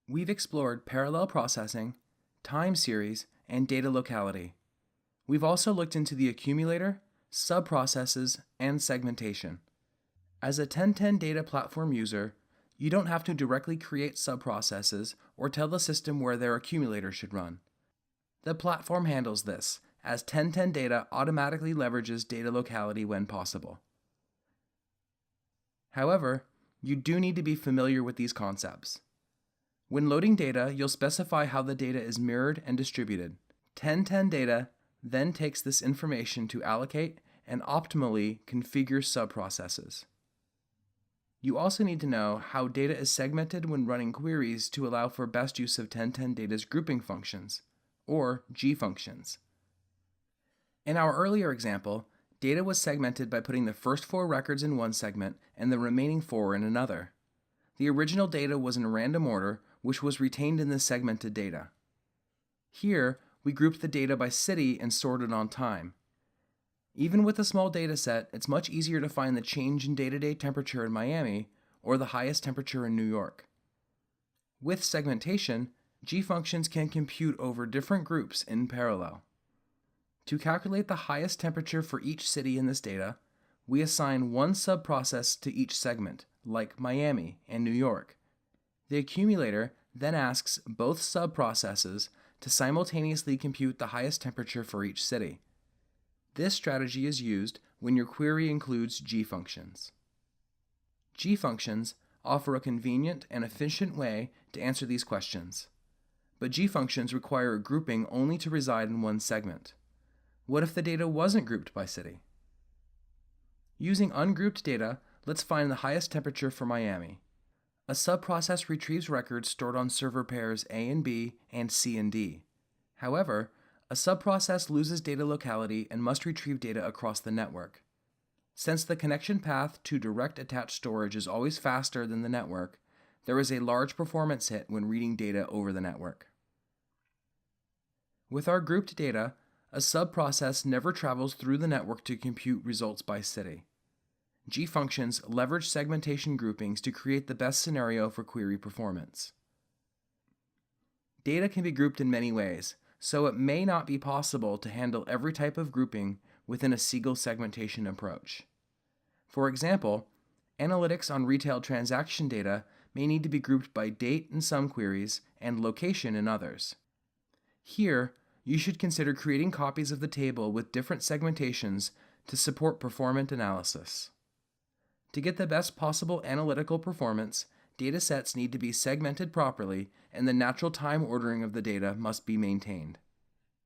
We've explored parallel processing, time series, and data locality. We've also looked into the accumulator, subprocesses, and segmentation. As a 1010 data platform user, you don't have to directly create subprocesses or tell the system where their accumulator should run. The platform handles this, as 1010 data automatically leverages data locality when possible. However, you do need to be familiar with these concepts. When loading data, you'll specify how the data is mirrored and distributed. 1010 data then takes this information to allocate and optimally configure subprocesses. You also need to know how data is segmented when running queries to allow for best use of 1010 data's grouping functions, or G functions. In our earlier example, data was segmented by putting the first 4 records in one segment and the remaining 4 in another. The original data was in random order, which was retained in the segmented data. Here, we grouped the data by city and sorted on time. Even with a small data set, it's much easier to find the change in day-to-day temperature in Miami or the highest temperature in New York. With segmentation, G functions can compute over different groups in parallel. To calculate the highest temperature for each city in this data, we assign one subprocess to each segment, like Miami and New York. The accumulator then asks both subprocesses to simultaneously compute the highest temperature for each city. This strategy is used when your query includes G functions. G functions offer a convenient and efficient way to answer these questions. But G functions require a grouping only to reside in one segment. What if the data wasn't grouped by city? Using ungrouped data, let's find the highest temperature for Miami. A subprocess retrieves records stored on server pairs A and B and C and D. However, a subprocess loses data locality and must retrieve data across the network. Since the connection path to direct attached storage is always faster than the network, there is a large performance hit when reading data over the network. With our grouped data, a subprocess never travels through the network to compute results by city. G functions leverage segmentation groupings to create the best scenario for query performance. Data can be grouped in many ways, so it may not be possible to handle every type of grouping within a single segmentation approach. For example, analytics on retail transaction data may need to be grouped by date in some queries and location in others. Here, you should consider creating copies of the table with different segmentations to support performant analysis. To get the best possible analytical performance, datasets need to be segmented properly and the natural time ordering of the data must be maintained.